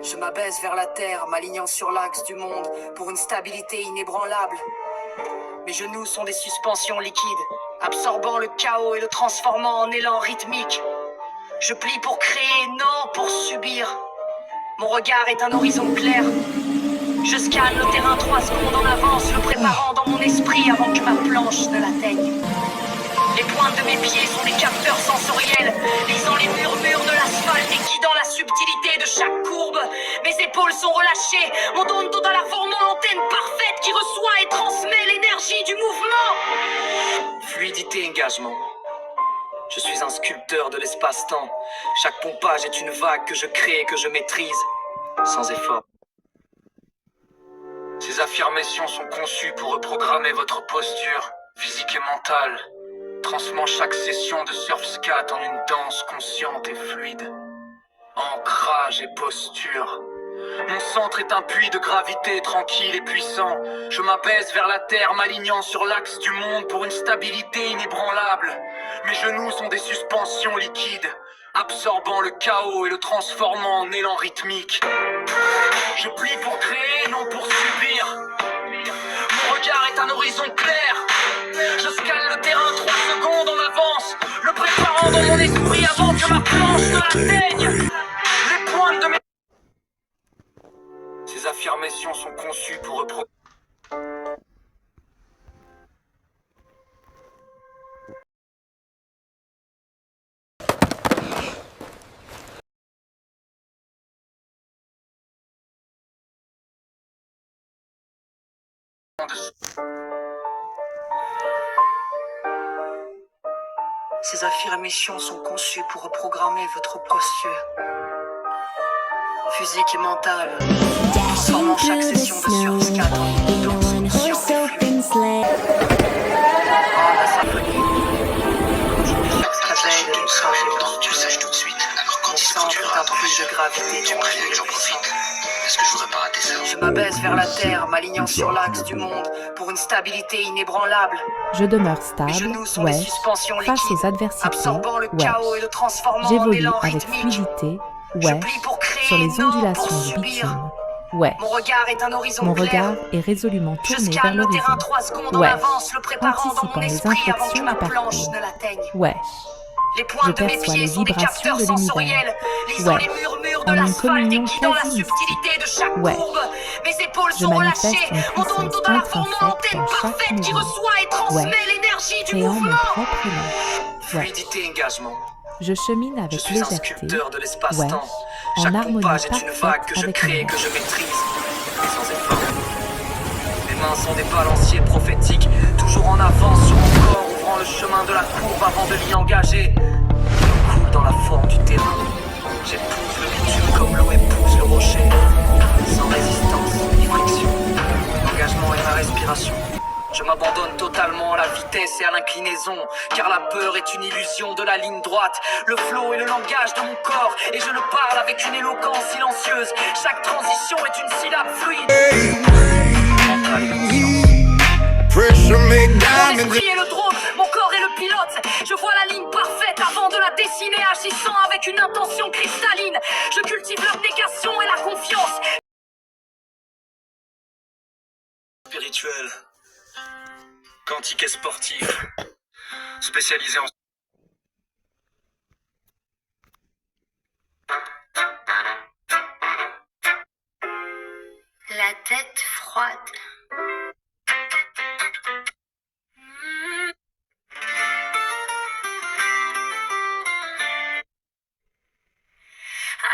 Je m'abaisse vers la terre, m'alignant sur l'axe du monde pour une stabilité inébranlable. Mes genoux sont des suspensions liquides, absorbant le chaos et le transformant en élan rythmique. Je plie pour créer, non pour subir. Mon regard est un horizon clair. Je scanne le terrain 3 secondes en avance, le préparant dans mon esprit avant que ma planche ne l'atteigne. Les pointes de mes pieds sont des capteurs sensoriels, lisant les murmures de l'asphalte et guidant la subtilité de chaque courbe. Mes épaules sont relâchées, mon dos total à formant l'antenne parfaite qui reçoit et transmet l'énergie du mouvement. Fluidité, engagement. Je suis un sculpteur de l'espace-temps. Chaque pompage est une vague que je crée et que je maîtrise, sans effort. Ces affirmations sont conçues pour reprogrammer votre posture physique et mentale, transformant chaque session de surf scat en une danse consciente et fluide. Ancrage et posture. Mon centre est un puits de gravité tranquille et puissant. Je m'abaisse vers la terre, m'alignant sur l'axe du monde pour une stabilité inébranlable. Mes genoux sont des suspensions liquides, absorbant le chaos et le transformant en élan rythmique. Je plie pour créer, non pour subir. Mon regard est un horizon clair. Je scanne le terrain 3 secondes en avance, le préparant dans mon esprit avant que ma planche ne l'atteigne. Les pointes de mes... Ces affirmations sont conçues pour reproduire. Ces affirmations sont conçues pour reprogrammer votre posture physique et mentale, transformant chaque session de surf-scat en une danse consciente et fluide. La symphonie continue chaque réveil de l'ultra-réponse. Tu le saches tout de suite. Alors quand Mon il se centre est produira un dans ma puits vie, de gravité tu tranquille préviens que et j'en puissant. profite. Est-ce que je voudrais pas rater ça? Je m'abaisse vers la terre, m'alignant sur l'axe du monde pour une stabilité inébranlable. Je demeure Mes stable, genoux sont des wesh, suspensions face liquides, aux adversités, absorbant le wesh. chaos et le transformant en J'évolue élan avec rythmique. fluidité, Je wesh, plie pour créer, sur les non ondulations pour du subir. bitume, wesh. Mon regard est un horizon Mon clair. regard est résolument Je tourné vers scanne le terrain l'horizon, 3 secondes en wesh, avance, le préparant dans mon anticipant les esprit avant que inflexions ma du planche parcours, ne l'atteigne. wesh. Les Je pointes de mes perçois pieds les sont des vibrations capteurs de l'univers, sensoriels, lisant wesh, les murmures de en une l'asphalte et communion guidant la quasi subtilité de chaque wesh. courbe. Mes épaules Je sont manifeste relâchées, une mon dos puissance total à formant intrinsèque l'antenne dans chaque parfaite qui mouvement, reçoit et transmet wesh, l'énergie du créant mon mouvement. propre élan, wesh. Fluidité, engagement. Je chemine avec Je suis un légèreté, sculpteur de wesh, l'espace-temps. en Chaque harmonie pompage est une vague parfaite que je avec crée mon et que rêve. je maîtrise, mais sans effort. Mes mains sont des balanciers prophétiques, toujours en avance sur mon corps, ouvrant le chemin de la courbe avant de l'y engager. Je coule dans la forme du terrain. J'épouse le bitume comme l'eau épouse le rocher, sans résistance ni friction. L'engagement est ma respiration. Je m'abandonne totalement à la vitesse et à l'inclinaison, car la peur est une illusion de la ligne droite. Le flow est le langage de mon corps, et je le parle avec une éloquence silencieuse. Chaque transition est une syllabe fluide. Mental et conscience. Pressure make Mon diamonds. esprit est le drone, mon corps est le pilote. Je vois la ligne parfaite avant de la dessiner, agissant avec une intention cristalline. Je cultive l'abnégation et la confiance. Spirituel, quantique et sportif, spécialisé en... La tête froide.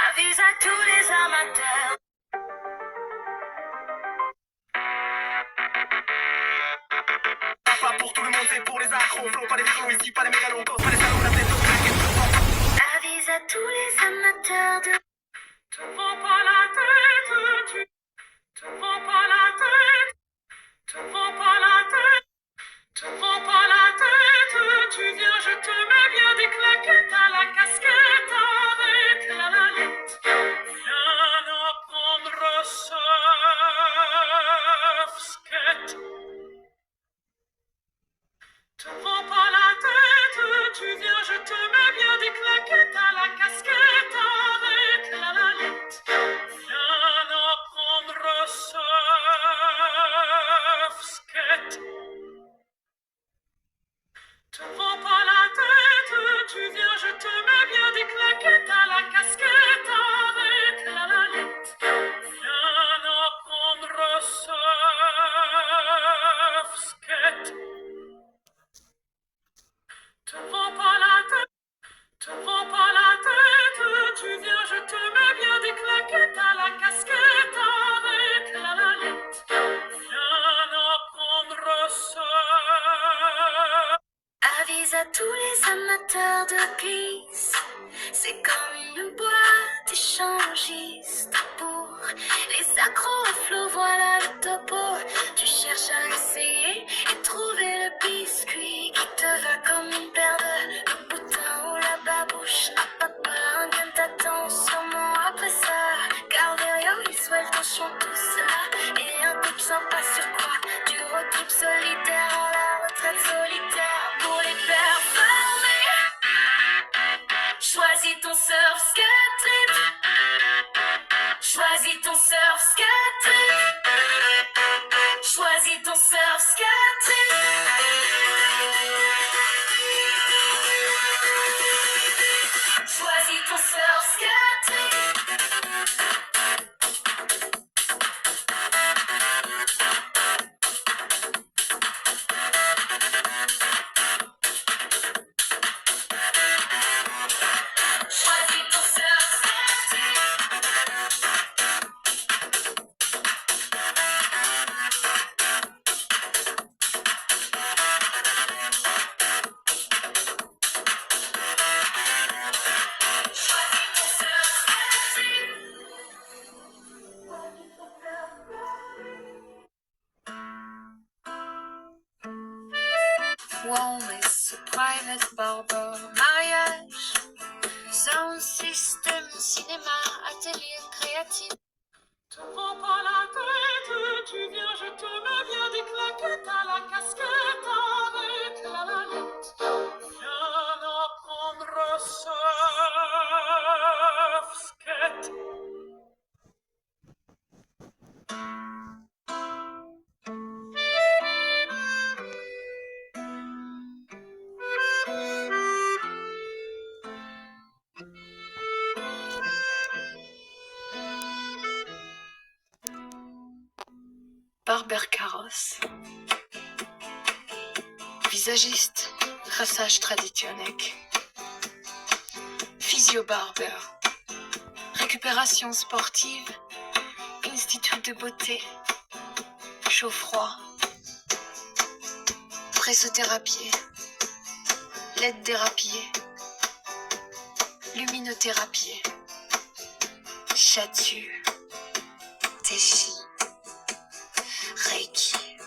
Avise à tous les amateurs. Pas pour tout le monde, c'est pour les accros. Flow, pas les flows ici, pas les mégalos, pas les salauds, la tête au claquette. Avise à tous les amateurs de... Te prends pas la tête, te prends pas la tête, te prends pas la tête, te prends pas la tête, tu viens, je te mets bien des claquettes à la casquette avec la lalette. Viens apprendre surf skate. Te prends pas la tête, tu viens, je te mets bien des claquettes à la casquette avec échangiste pour les accros au flot, voilà le topo. Tu cherches à essayer et trouver le biscuit qui te va comme une paire de Louboutin ou la babouche à papa. Un gain t'attend sûrement après ça. Garderio, ils sont tous là. Et un type sympa sur quoi? Du road trip solitaire à la retraite solitaire pour les performer. Choisis ton surf skirt trip. Choisis ton surf skirt trip. Choisis ton surf skirt trip. Choisis ton surf skirt trip. Choisis ton surf skirt trip. Choisis ton surf skirt trip. Wellness, private barber, mariage, sound system, cinéma, atelier créatif. Te prends pas la tête, tu viens, je te mets bien des claquettes à la casquette avec la lalette. Viens apprendre surf skate. Barber carrosse. Visagiste, traçage traditionnel. Physio-barber. Récupération sportive. Institut de beauté. Chaud-froid. Pressothérapie. LED dérapier. Luminothérapie. Chatu. Téchi. Reiki.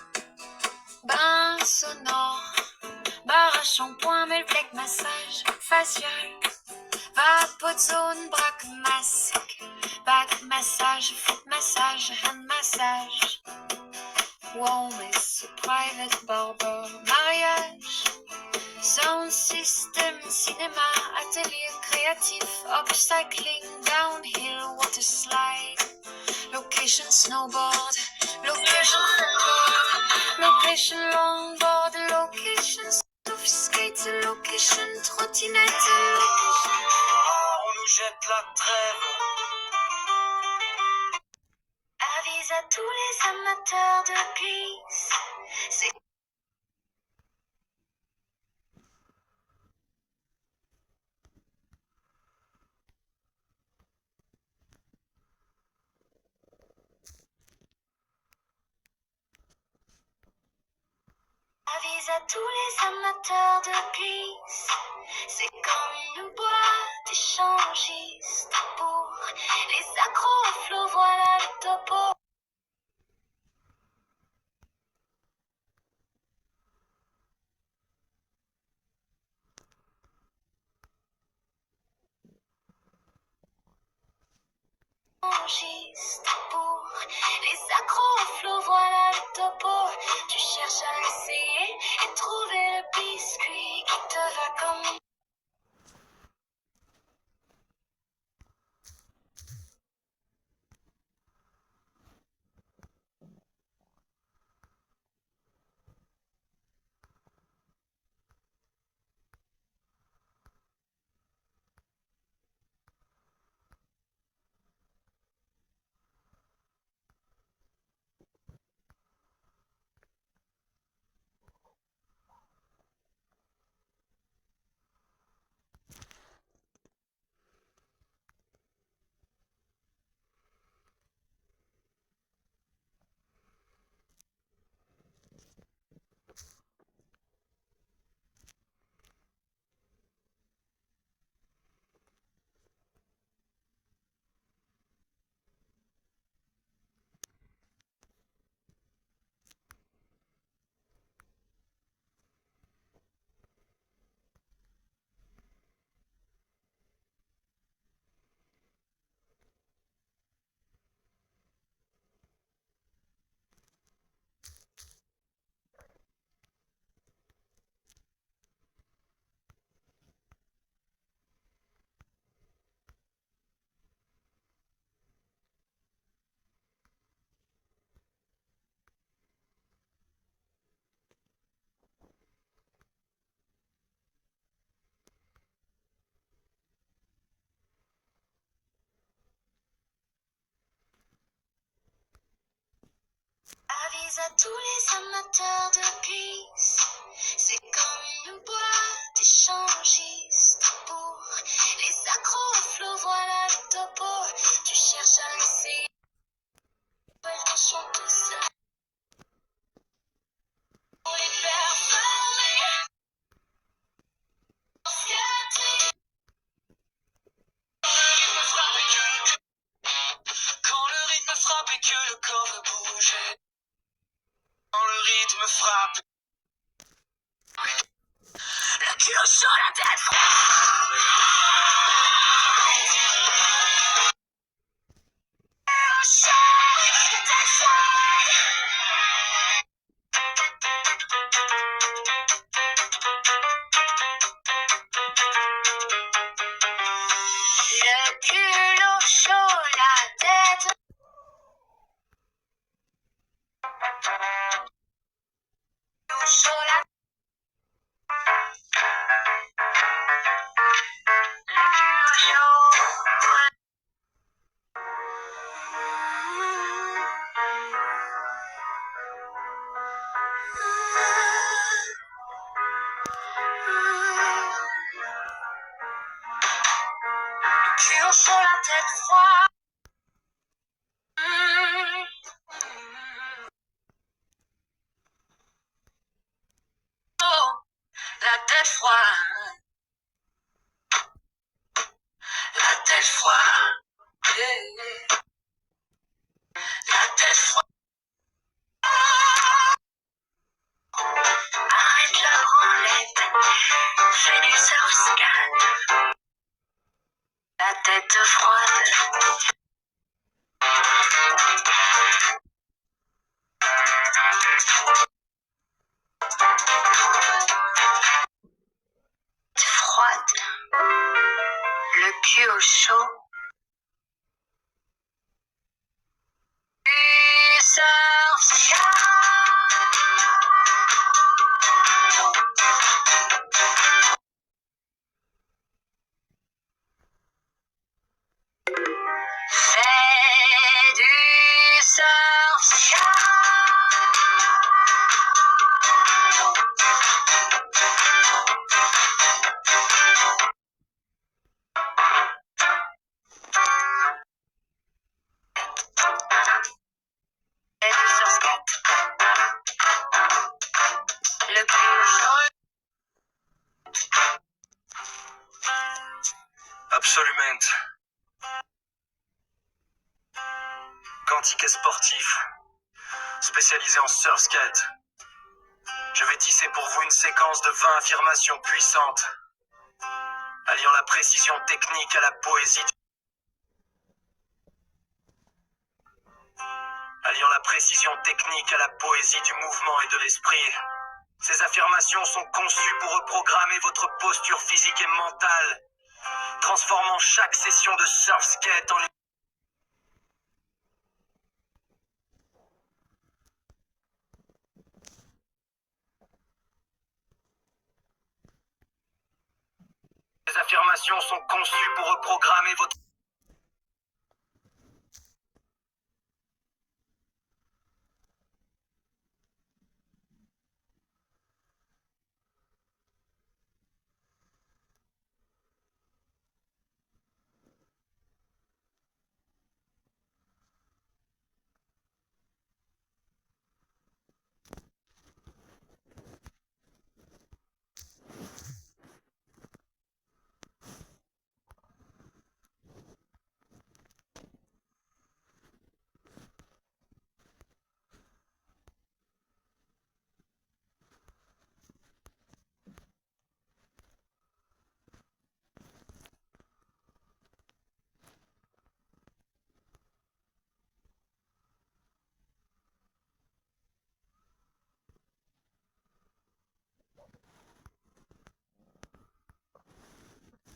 Bain sonore. Bar à shampoing, melfleck, massage facial. Vapo zone, braque, masque. Back massage, foot massage, hand massage. Wellness, private barber, mariage. Sound system, cinéma, atelier créatif. Upcycling, downhill, water slide. Location snowboard. Location longboard. Location longboard. Location surf skate. Location trottinette. Location... On nous jette la trêve. Avise à tous les amateurs de glisse. C'est Avise à tous les amateurs de glisse. C'est comme une boîte échangiste pour les accros au flot, voilà le topo. Échangiste pour les accros au flot, voilà le topo. Tu cherches à essayer et trouver le biscuit qui te va comme... Mais à tous les amateurs de glisse, c'est comme une boîte échangiste. Pour les accros au flow, voilà le topo. Tu cherches à essayer, elles sont tous là. Pour les performer, Quand le rythme frappe et que le corps veut bouger. Quand le rythme frappe. Le cul au chaud, la tête froide. Au chaud, la tête le cul au chaud, la tête. Au chaud, la cul au chaud, la tête froide. Oh, la tête froide. La tête froide. Yeah. La tête froide. Arrête la branlette. Fais du surf-scan. La tête froide. Froide. Le cul au chaud. Du surf-scan. Fais du surf-scan. Fais du surf-scan. Le cul au chaud. Absolument. Quantique et sportif, spécialisé en surf skate. Je vais tisser pour vous une séquence de 20 affirmations puissantes, alliant la précision technique à la poésie du mouvement et de l'esprit. Ces affirmations sont conçues pour reprogrammer votre posture physique et mentale, transformant chaque session de surf skate en une... Ces affirmations sont conçues pour reprogrammer votre...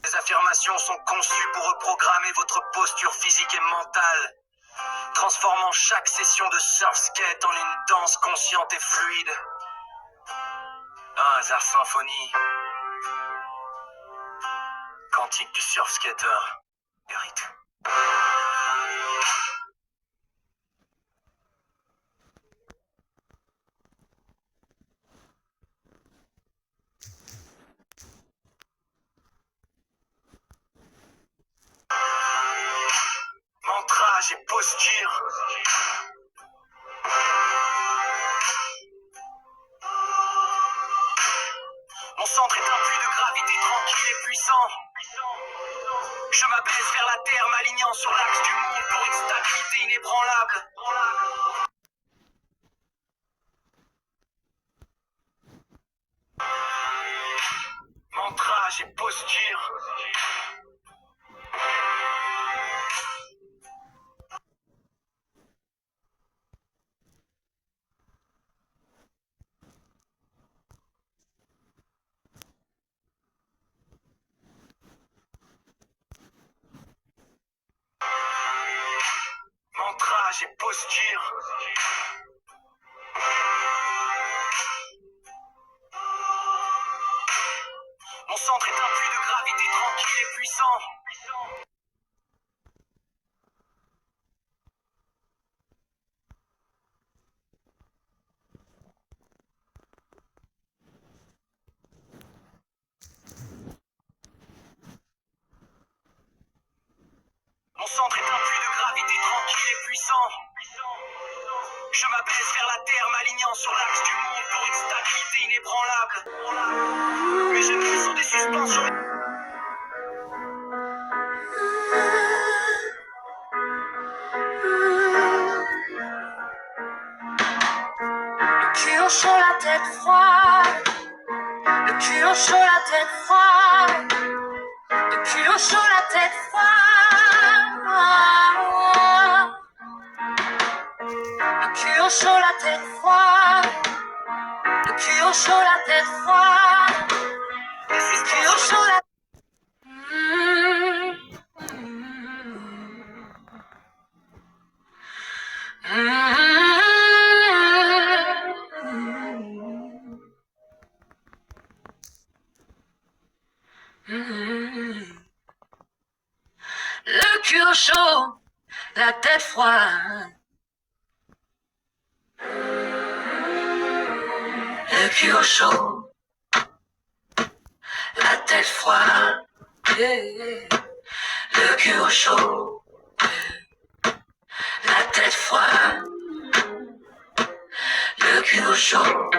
Ces affirmations sont conçues pour reprogrammer votre posture physique et mentale, transformant chaque session de surf skate en une danse consciente et fluide. Un hasard symphonie. Cantique du surf skater. Hérite. Montrage et posture. Mon centre est un puits de gravité tranquille et puissant. Je m'abaisse vers la terre, m'alignant sur l'axe du monde pour une stabilité inébranlable. Montrage et posture. Montrage et posture. Mon centre est un puits de gravité tranquille et puissant. Mon centre est un puits de gravité tranquille et puissant. Je m'abaisse vers la terre, m'alignant sur l'axe du monde pour une stabilité inébranlable. Mes genoux sont des suspensions. Le cul au chaud, la tête froide. Le cul au chaud, la tête froide. Le cul au chaud, la tête froide. Le cul au chaud, la tête froide. Le cul au chaud, la tête froide. Le cul au chaud, la Le cul au chaud, la tête froide. Le cul au chaud, la tête froide. Le cul au chaud, la tête froide. Le cul au chaud,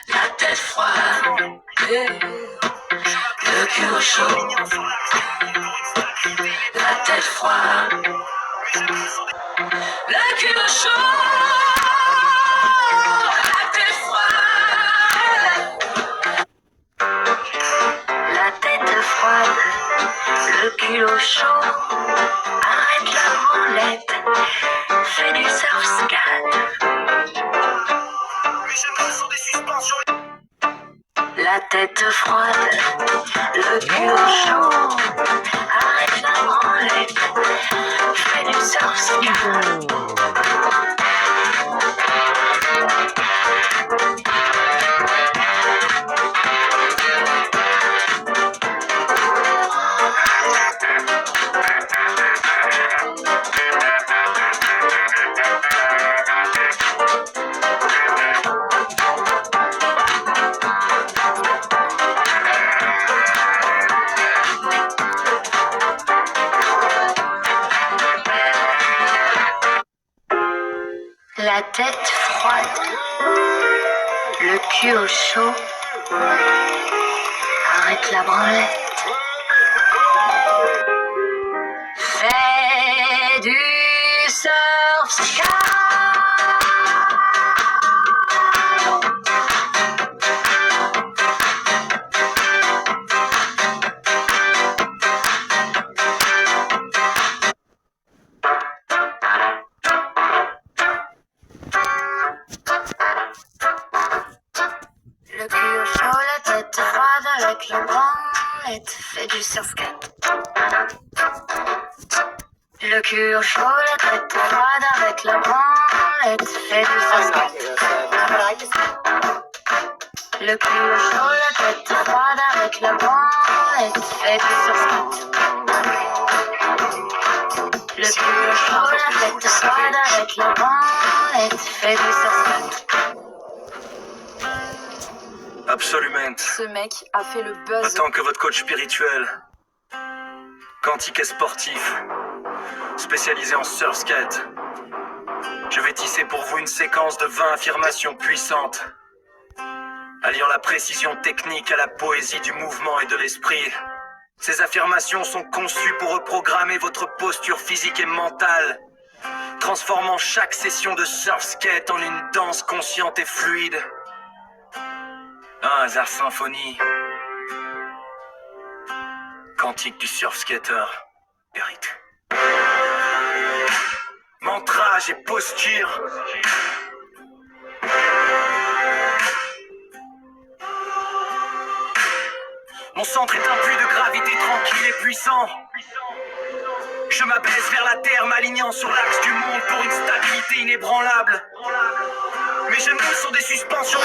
la tête froide. Le cul au chaud, la tête froide. Le cul au chaud, la tête froide. La tête froide, le cul au chaud. Arrête la branlette, fais du surf-scat. Mes genoux sont des suspensions. La tête froide, le cul au chaud. Arrête la branlette, fais du surf-scat. La tête froide, le cul au chaud. Arrête la branlette. Fais du surf-scat. Le cul au chaud, la tête froide avec la branlette, fais du surf-scat. Le cul au chaud, la tête froide avec la branlette, fais du surf-scat. Le cul au chaud, la tête froide avec la branlette, fais du surf-scat. Le cul au chaud, la tête froide avec la branlette, fais du surf-scat. Absolument. Ce mec a fait le buzz. Autant que votre coach spirituel, quantique et sportif, spécialisé en surfskate. Je vais tisser pour vous une séquence de 20 affirmations puissantes, alliant la précision technique à la poésie du mouvement et de l'esprit. Ces affirmations sont conçues pour reprogrammer votre posture physique et mentale, transformant chaque session de surfskate en une danse consciente et fluide. Un hasard symphonie. Cantique du surfskater. Eric. Mantrage et posture. Mon centre est un puits de gravité tranquille et puissant. Je m'abaisse vers la terre, m'alignant sur l'axe du monde pour une stabilité inébranlable. Mes genoux sont des suspensions.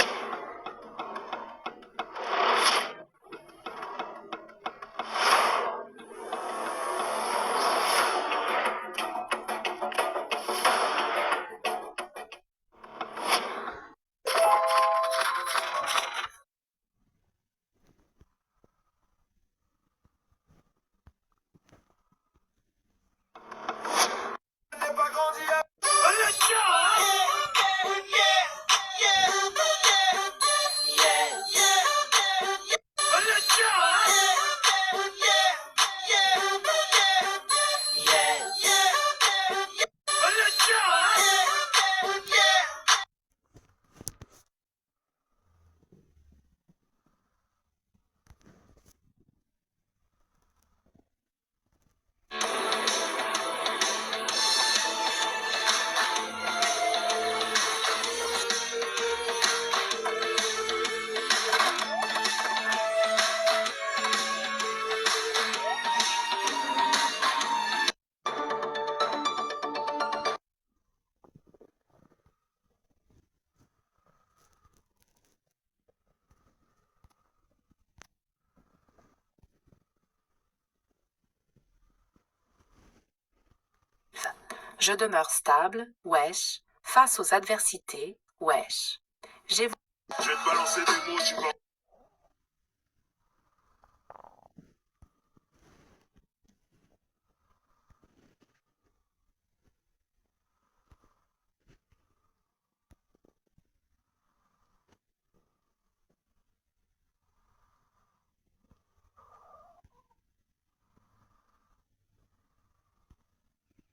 Je demeure stable, wesh, face aux adversités, wesh. Je vais te balancer des mots, tu vois.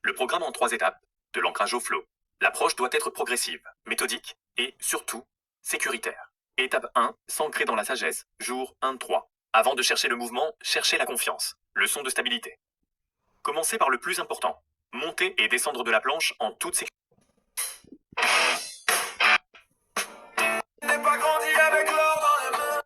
Le programme en 3 étapes, de l'ancrage au flow. L'approche doit être progressive, méthodique et, surtout, sécuritaire. Étape 1, s'ancrer dans la sagesse, jour 1-3. Avant de chercher le mouvement, cherchez la confiance. Leçon de stabilité. Commencez par le plus important. Monter et descendre de la planche en toute sécurité. N'ai pas grandi avec l'or dans les mains.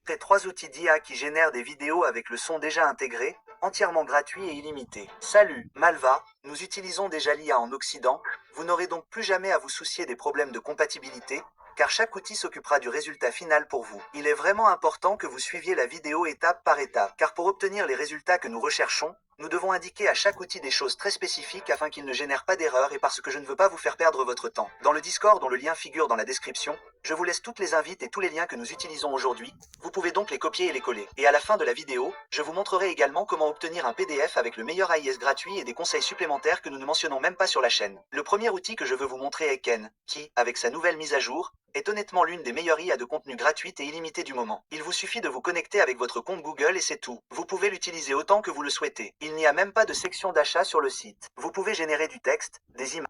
Après 3 outils d'IA qui génèrent des vidéos avec le son déjà intégré, entièrement gratuit et illimité. Salut, Malva, nous utilisons déjà l'IA en Occident, vous n'aurez donc plus jamais à vous soucier des problèmes de compatibilité, car chaque outil s'occupera du résultat final pour vous. Il est vraiment important que vous suiviez la vidéo étape par étape, car pour obtenir les résultats que nous recherchons, nous devons indiquer à chaque outil des choses très spécifiques afin qu'il ne génère pas d'erreurs et parce que je ne veux pas vous faire perdre votre temps. Dans le Discord dont le lien figure dans la description, je vous laisse toutes les invites et tous les liens que nous utilisons aujourd'hui, vous pouvez donc les copier et les coller. Et à la fin de la vidéo, je vous montrerai également comment obtenir un PDF avec le meilleur AIS gratuit et des conseils supplémentaires que nous ne mentionnons même pas sur la chaîne. Le premier outil que je veux vous montrer est Ken, qui, avec sa nouvelle mise à jour, est honnêtement l'une des meilleures IA de contenu gratuite et illimitée du moment. Il vous suffit de vous connecter avec votre compte Google et c'est tout. Vous pouvez l'utiliser autant que vous le souhaitez. Il n'y a même pas de section d'achat sur le site. Vous pouvez générer du texte, des images.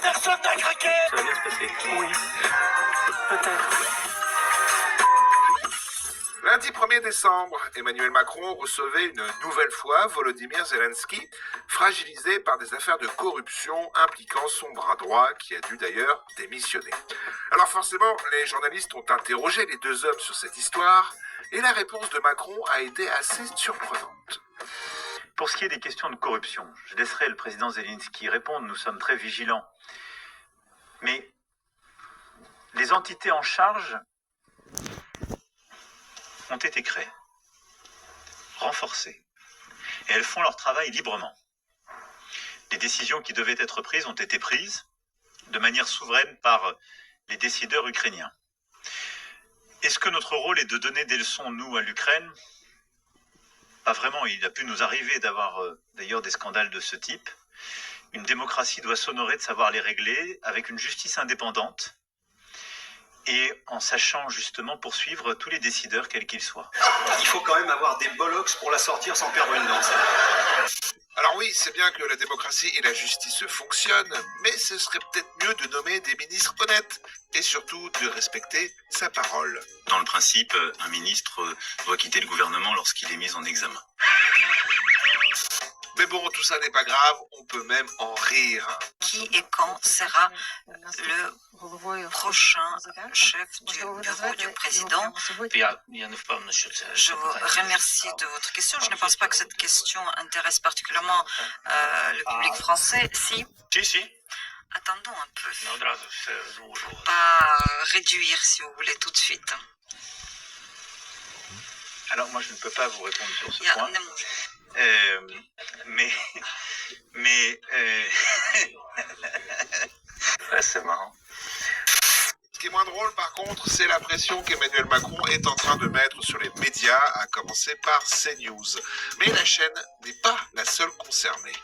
Personne n'a craqué. Ça va bien se passer. Oui. Peut-être. Lundi 1er décembre, Emmanuel Macron recevait une nouvelle fois Volodymyr Zelensky, fragilisé par des affaires de corruption impliquant son bras droit, qui a dû d'ailleurs démissionner. Alors forcément, les journalistes ont interrogé les deux hommes sur cette histoire, et la réponse de Macron a été assez surprenante. Pour ce qui est des questions de corruption, je laisserai le président Zelensky répondre, nous sommes très vigilants. Mais les entités en charge ont été créées, renforcées, et elles font leur travail librement. Les décisions qui devaient être prises ont été prises de manière souveraine par les décideurs ukrainiens. Est-ce que notre rôle est de donner des leçons, nous, à l'Ukraine ? Pas vraiment. Il a pu nous arriver d'avoir d'ailleurs des scandales de ce type. Une démocratie doit s'honorer de savoir les régler avec une justice indépendante et en sachant justement poursuivre tous les décideurs, quels qu'ils soient. Il faut quand même avoir des bollocks pour la sortir sans perdre une dent. Alors oui, c'est bien que la démocratie et la justice fonctionnent, mais ce serait peut-être mieux de nommer des ministres honnêtes et surtout de respecter sa parole. Dans le principe, un ministre doit quitter le gouvernement lorsqu'il est mis en examen. Mais bon, tout ça n'est pas grave, on peut même en rire. Qui et quand sera le prochain chef du bureau du président? Je vous remercie de votre question. Je ne pense pas que cette question intéresse particulièrement le public français. Si. Attendons un peu. Pas réduire, si vous voulez, tout de suite. Alors moi, je ne peux pas vous répondre sur ce point. Ouais, c'est marrant. Ce qui est moins drôle, par contre, c'est la pression qu'Emmanuel Macron est en train de mettre sur les médias, à commencer par CNews. Mais la chaîne n'est pas la seule concernée.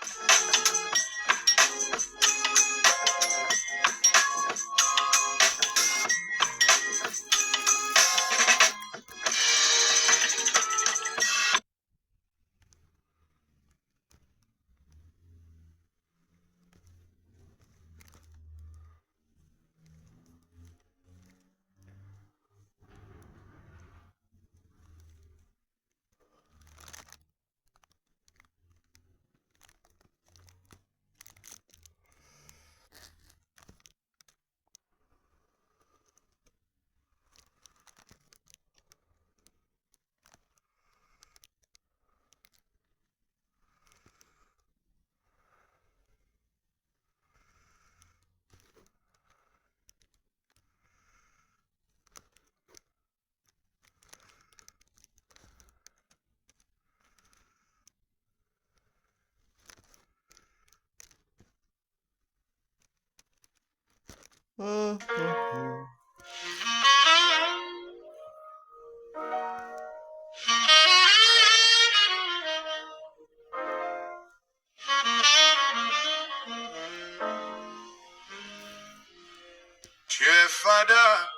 Tu es fada,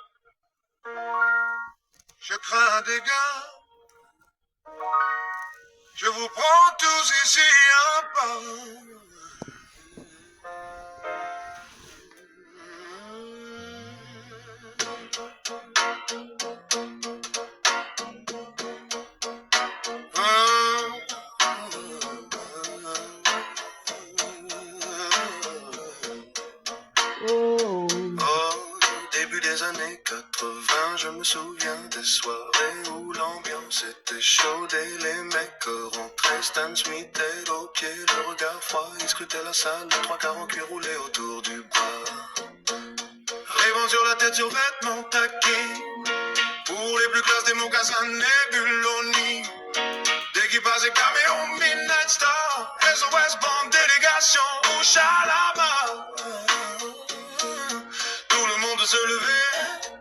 je crains des gars. Je vous prends tous ici un par un. Je me souviens des soirées où l'ambiance était chaude et les mecs rentraient Stan Smith et au pied, le regard froid, ils scrutaient la salle, les trois quarts en cuir roulés autour du bras. Rêvant sur la tête, sur vêtements taqués, pour les plus classes des mocassins Nebuloni, d'équipage et caméo, Midnight Star, SOS Band, délégation ou Chalama. Tout le monde se levait,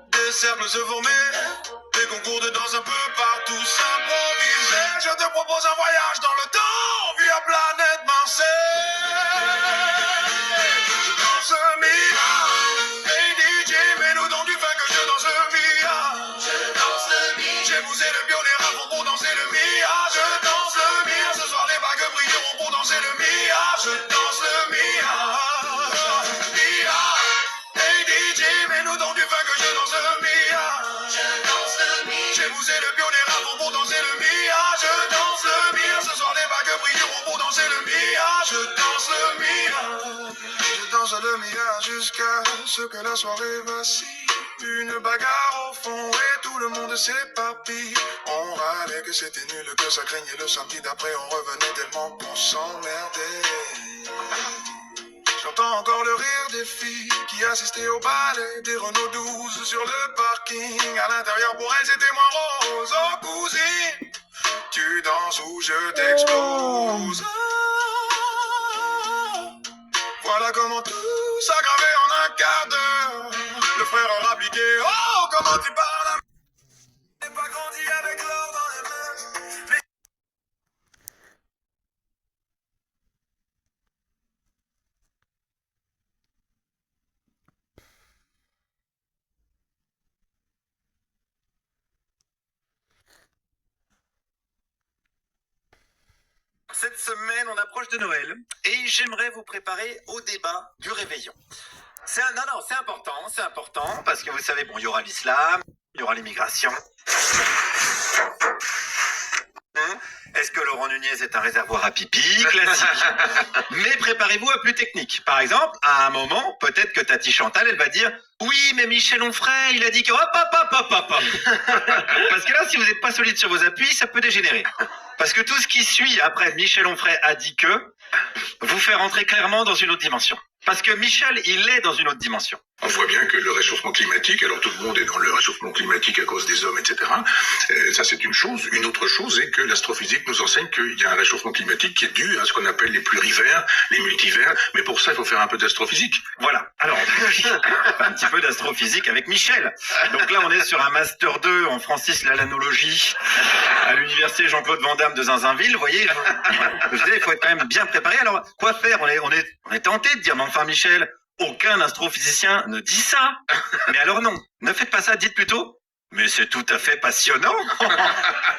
des cercles se formaient, des concours de danse un peu partout s'improvisaient. Je te propose un voyage dans le temps via planète Marseille. Je danse Mia, hey DJ, mets-nous dans du fun que je danse Mia. Je danse le Mia, j'ai poussé le pionnier à fond pour danser le Mia. Je danse le Mia, ce soir les bagues brilleront pour danser le Mia. Je danse le Mia. Je demi-heure jusqu'à ce que la soirée vacille. Une bagarre au fond et tout le monde s'éparpille. On râlait que c'était nul, que ça craignait le samedi d'après. On revenait tellement qu'on s'emmerdait. J'entends encore le rire des filles qui assistaient au ballet des Renault 12 sur le parking. À l'intérieur pour elles c'était moins rose. Oh cousine, tu danses ou je t'explose. Voilà comment tout s'aggravait en un quart d'heure. Le frère a rappliqué, oh comment tu parles. J'ai pas grandi avec l'or dans les mains. Cette semaine, on approche de Noël et j'aimerais vous préparer au débat du réveillon. C'est important parce que vous savez, bon, il y aura l'islam, il y aura l'immigration. Est-ce que Laurent Nunez est un réservoir à pipi? Classique. Mais préparez-vous à plus technique. Par exemple, à un moment, peut-être que Tati Chantal, elle va dire « Oui, mais Michel Onfray, il a dit que... hop, hop, hop, hop, hop, hop. » Parce que là, si vous n'êtes pas solide sur vos appuis, ça peut dégénérer. Parce que tout ce qui suit après Michel Onfray a dit que vous fait rentrer clairement dans une autre dimension. Parce que Michel, il est dans une autre dimension. On voit bien que le réchauffement climatique, alors tout le monde est dans le réchauffement climatique à cause des hommes, etc. Ça c'est une chose. Une autre chose est que l'astrophysique nous enseigne qu'il y a un réchauffement climatique qui est dû à ce qu'on appelle les plurivers, les multivers. Mais pour ça, il faut faire un peu d'astrophysique. Voilà. Alors, un petit peu d'astrophysique avec Michel. Donc là, on est sur un Master 2 en Francis Lalanologie à l'université Jean-Claude Van Damme de Zinzinville. Vous voyez, je disais, il faut être quand même bien préparé. Alors, quoi faire? On est tenté de dire, mais enfin Michel, aucun astrophysicien ne dit ça. Mais alors non, ne faites pas ça, dites plutôt, mais c'est tout à fait passionnant.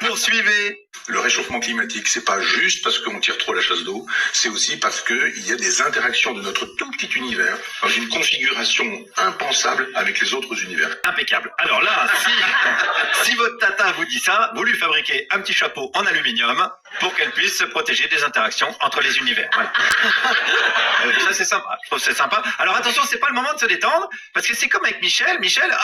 Poursuivez. Le réchauffement climatique, c'est pas juste parce qu'on tire trop la chasse d'eau, c'est aussi parce qu'il y a des interactions de notre tout petit univers dans une configuration impensable avec les autres univers. Impeccable. Alors là, si votre tata vous dit ça, vous lui fabriquez un petit chapeau en aluminium pour qu'elle puisse se protéger des interactions entre les univers. Voilà. Ça c'est sympa, je trouve que c'est sympa. Alors attention, c'est pas le moment de se détendre, parce que c'est comme avec Michel,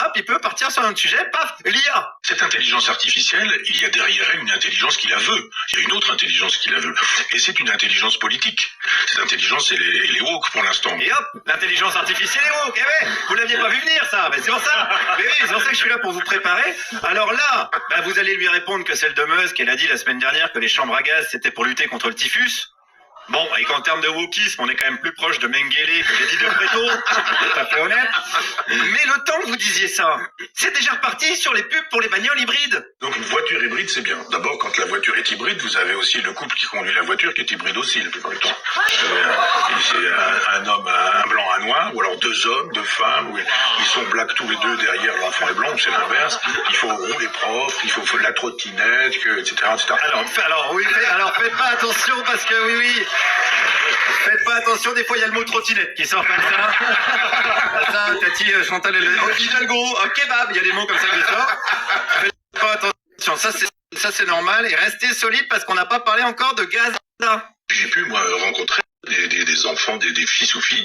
hop, il peut partir sur un autre sujet, paf, l'IA. Cette intelligence artificielle, il y a derrière elle une intelligence qui la veut. Il y a une autre intelligence qui la veut. Et c'est une intelligence politique. Cette intelligence, elle est woke pour l'instant. Et hop, l'intelligence artificielle est woke. Eh ouais, vous l'aviez pas vu venir ça, mais c'est pour ça. Mais oui, c'est pour ça que je suis là pour vous préparer. Alors là, vous allez lui répondre que celle de Musk, elle a dit la semaine dernière que les chambres à gaz, c'était pour lutter contre le typhus. Bon, et qu'en termes de wokisme, on est quand même plus proche de Mengele que d'Eddie de Preto, tout à fait honnête. Mais le temps que vous disiez ça, c'est déjà reparti sur les pubs pour les bagnoles hybrides. Donc une voiture hybride, c'est bien. D'abord, quand la voiture est hybride, vous avez aussi le couple qui conduit la voiture qui est hybride aussi, la plupart du temps. C'est un homme, un blanc, un noir, ou alors deux hommes, deux femmes, où ils sont blacks tous les deux derrière, l'enfant est blanc, c'est l'inverse. Il faut rouler propre, il faut la trottinette, etc., etc. Alors faites pas attention parce que oui. Faites pas attention, des fois il y a le mot trottinette qui sort comme ça. Ça, Tati Chantal, Hidalgo, kebab, il y a des mots comme ça qui sortent. Faites pas attention, ça c'est normal et restez solide parce qu'on n'a pas parlé encore de gaz. J'ai pu, moi, rencontrer des enfants, des fils ou filles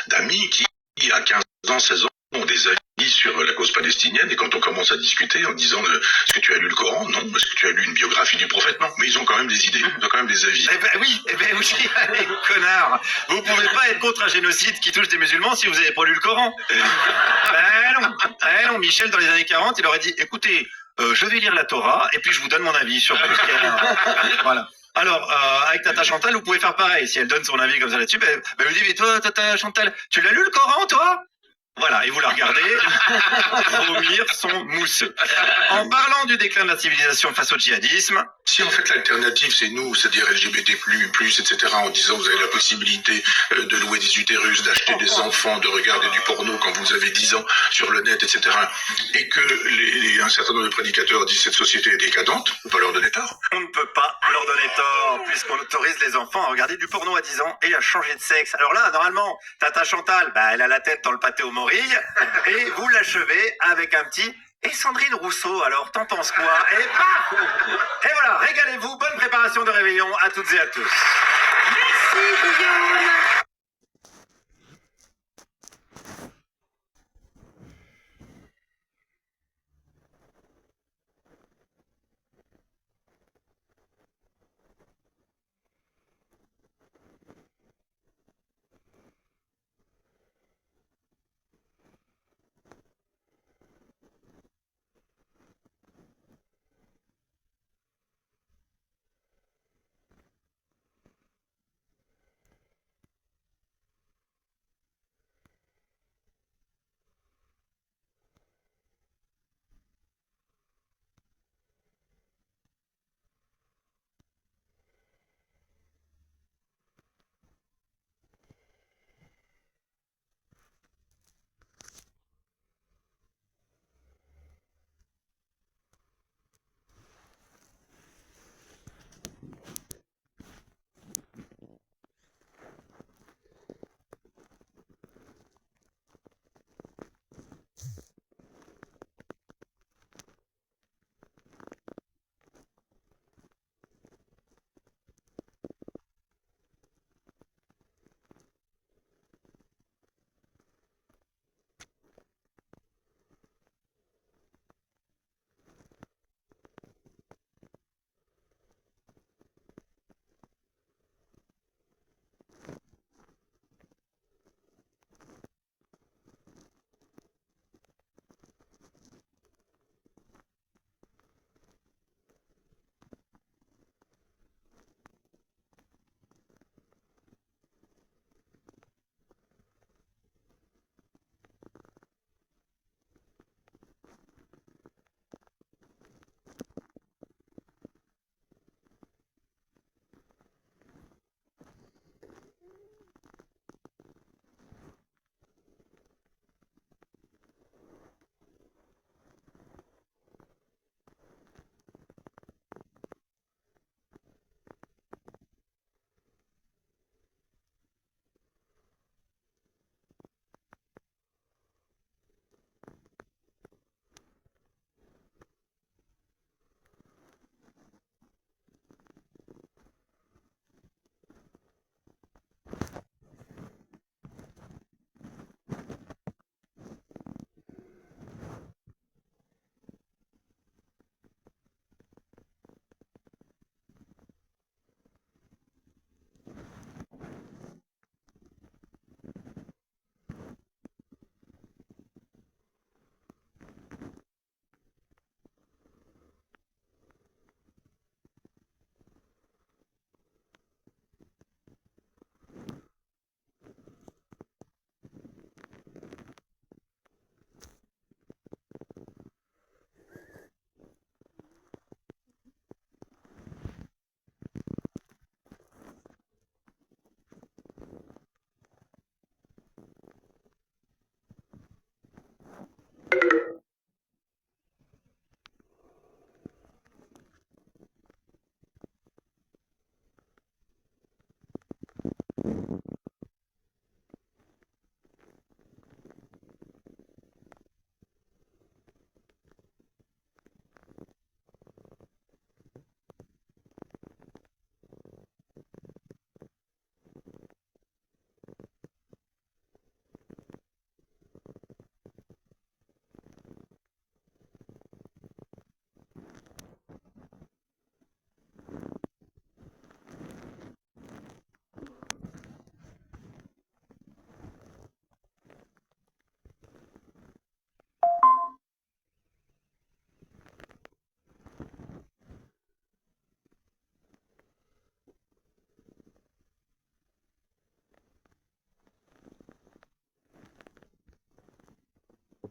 d'amis qui, à 15 ans, 16 ans, ont des avis sur la cause palestinienne, et quand on commence à discuter en disant est-ce que tu as lu le Coran? Non. Est-ce que tu as lu une biographie du prophète? Non. Mais ils ont quand même des idées, ils ont quand même des avis. Eh ben oui, allez, connard. Vous pouvez pas être contre un génocide qui touche des musulmans si vous avez pas lu le Coran. Non, Michel, dans les années 40, il aurait dit, écoutez, je vais lire la Torah, et puis je vous donne mon avis sur tout ce qu'il y a. Voilà. Alors, avec Tata Chantal, vous pouvez faire pareil. Si elle donne son avis comme ça là-dessus, elle lui dit, mais toi, Tata Chantal, tu l'as lu le Coran, toi? Voilà, et vous la regardez vomir son mousseux. En parlant du déclin de la civilisation face au djihadisme... Si en fait l'alternative c'est nous, c'est-à-dire LGBT+, etc., en disant vous avez la possibilité de louer des utérus, d'acheter des enfants, de regarder du porno quand vous avez 10 ans sur le net, etc., et que un certain nombre de prédicateurs disent cette société est décadente, on peut leur donner tort. On ne peut pas leur donner tort, puisqu'on autorise les enfants à regarder du porno à 10 ans et à changer de sexe. Alors là, normalement, Tata Chantal, elle a la tête dans le pâté aux morilles, et vous l'achevez avec un petit « Et Sandrine Rousseau, alors t'en penses quoi ?» Et paf ! Et voilà, régalez-vous, bonne préparation de réveillon à toutes et à tous. Merci Guillaume.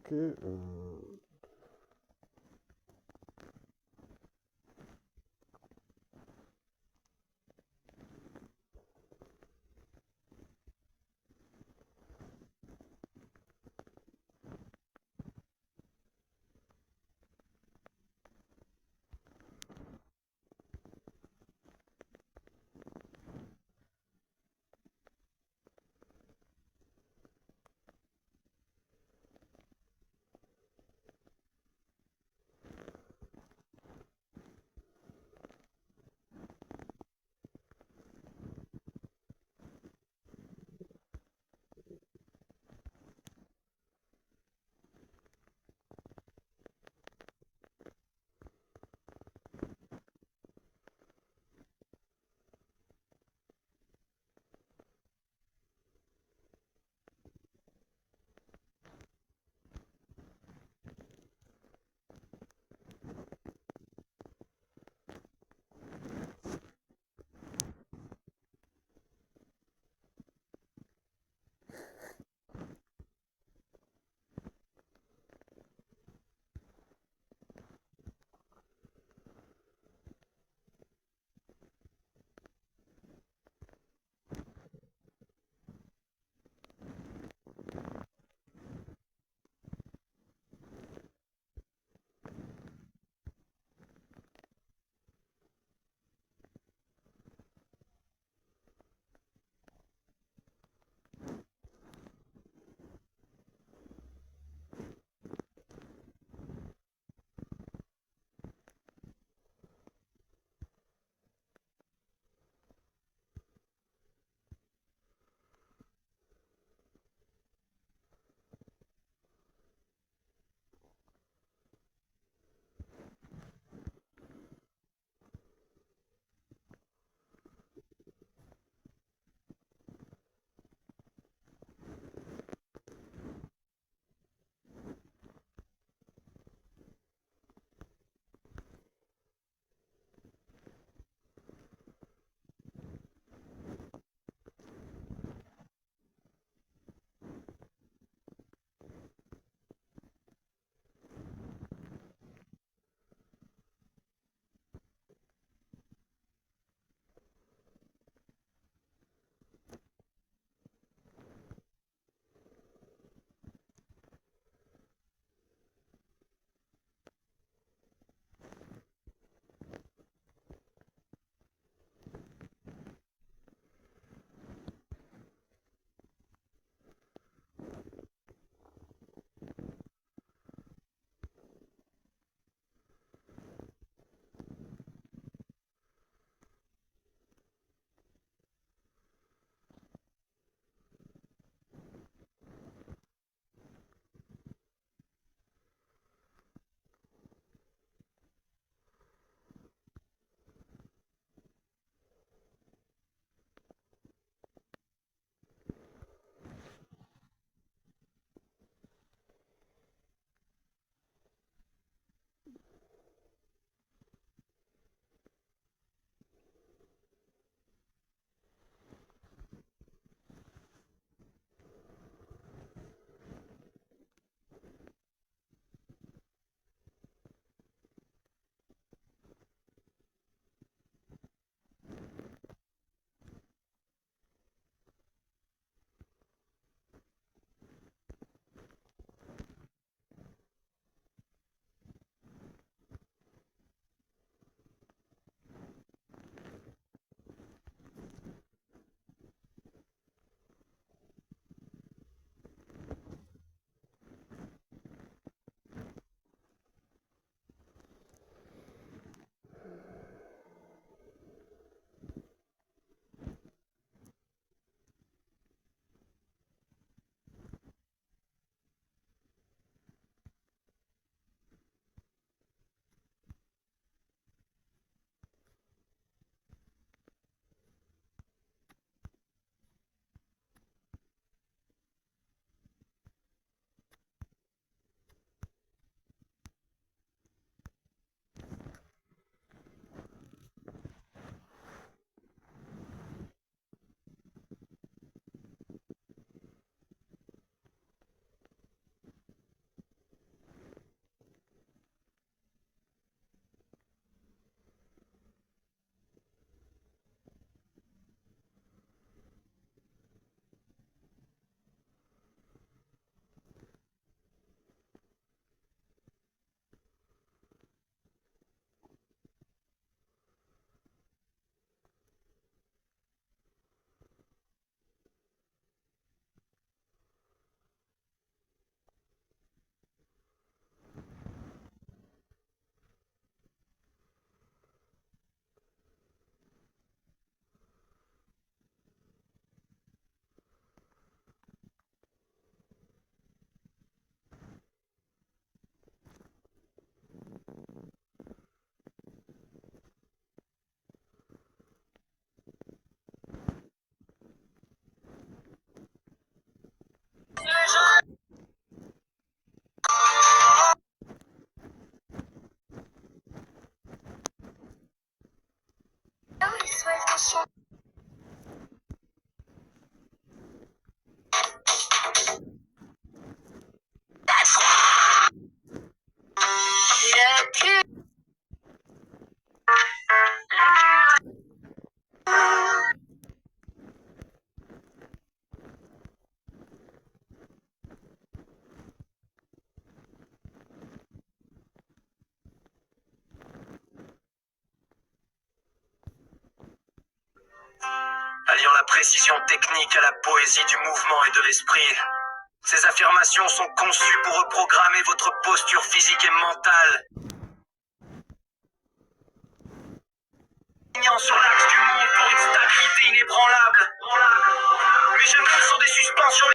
Ok. Alliant la précision technique à la poésie du mouvement et de l'esprit, ces affirmations sont conçues pour reprogrammer votre posture physique et mentale. Alignant sur l'axe du monde pour une stabilité inébranlable. Mes genoux sont des suspensions.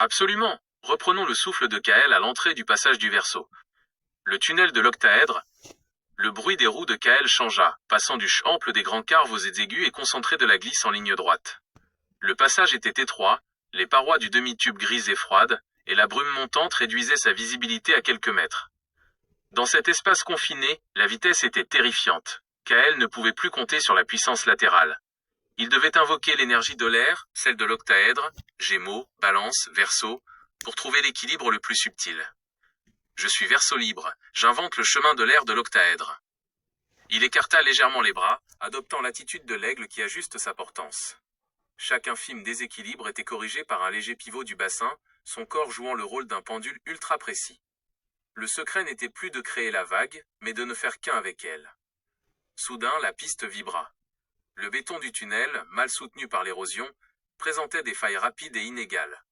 Absolument. Reprenons le souffle de Kael à l'entrée du passage du verso. Le tunnel de l'octaèdre. Le bruit des roues de Kael changea, passant du ch ample des grands carves aux aigus et concentré de la glisse en ligne droite. Le passage était étroit, Les parois du demi-tube grises et froides, et la brume montante réduisaient sa visibilité à quelques mètres. Dans cet espace confiné, la vitesse était terrifiante. Kael ne pouvait plus compter sur la puissance latérale. Il devait invoquer l'énergie de l'air, celle de l'octaèdre, Gémeaux, Balance, Verseau, pour trouver l'équilibre le plus subtil. Je suis Verseau libre, j'invente le chemin de l'air de l'octaèdre. Il écarta légèrement les bras, adoptant l'attitude de l'aigle qui ajuste sa portance. Chaque infime déséquilibre était corrigé par un léger pivot du bassin, son corps jouant le rôle d'un pendule ultra précis. Le secret n'était plus de créer la vague, mais de ne faire qu'un avec elle. Soudain, la piste vibra. Le béton du tunnel, mal soutenu par l'érosion, présentait des failles rapides et inégales.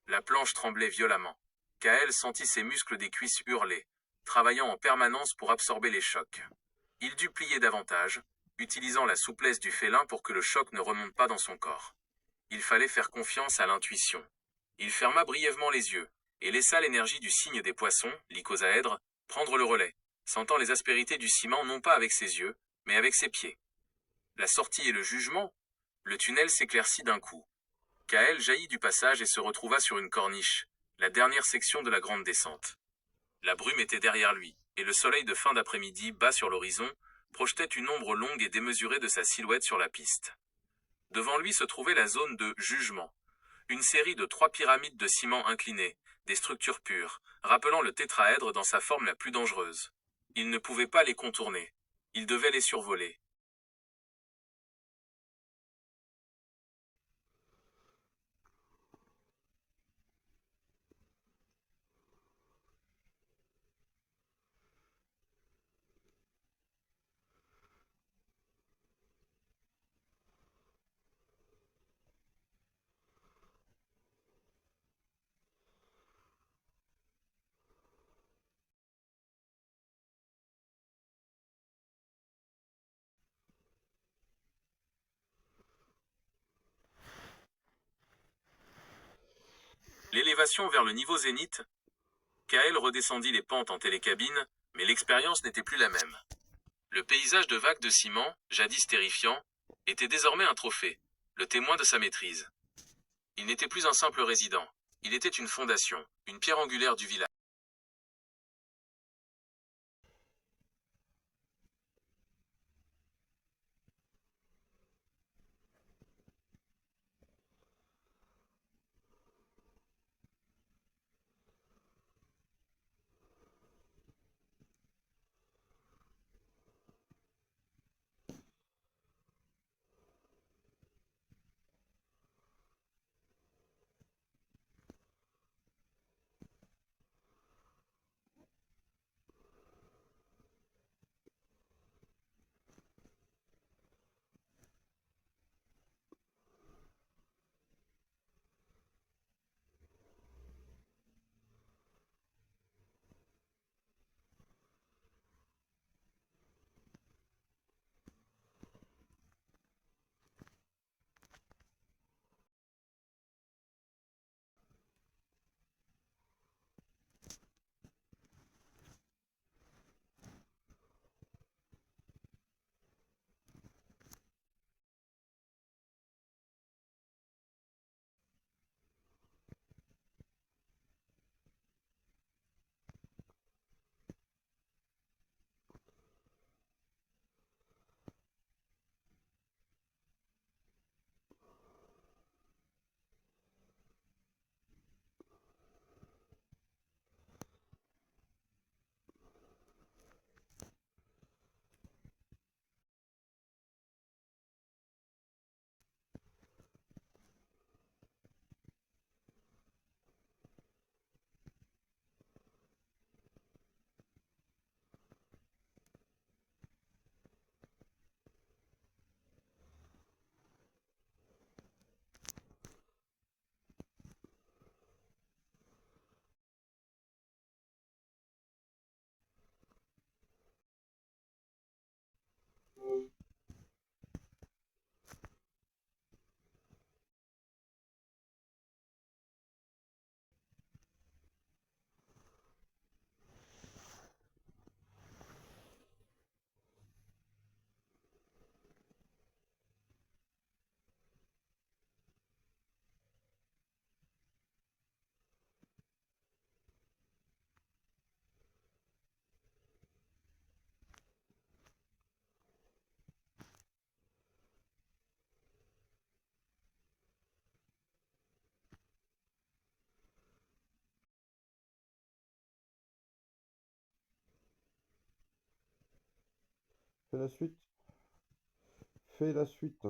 La planche tremblait violemment. Kael sentit ses muscles des cuisses hurler, travaillant en permanence pour absorber les chocs. Il dut plier davantage, utilisant la souplesse du félin pour que le choc ne remonte pas dans son corps. Il fallait faire confiance à l'intuition. Il ferma brièvement les yeux, et laissa l'énergie du signe des poissons, l'icosaèdre, prendre le relais, sentant les aspérités du ciment non pas avec ses yeux, mais avec ses pieds. La sortie et le jugement, le tunnel s'éclaircit d'un coup. Kael jaillit du passage et se retrouva sur une corniche, la dernière section de la grande descente. La brume était derrière lui, et le soleil de fin d'après-midi, bas sur l'horizon, projetait une ombre longue et démesurée de sa silhouette sur la piste. Devant lui se trouvait la zone de jugement, une série de 3 pyramides de ciment inclinées, des structures pures, rappelant le tétraèdre dans sa forme la plus dangereuse. Il ne pouvait pas les contourner. Il devait les survoler. L'élévation vers le niveau zénith, Kael redescendit les pentes en télécabine, mais l'expérience n'était plus la même. Le paysage de vagues de ciment, jadis terrifiant, était désormais un trophée, le témoin de sa maîtrise. Il n'était plus un simple résident, il était une fondation, une pierre angulaire du village. Fais la suite. Fais la suite.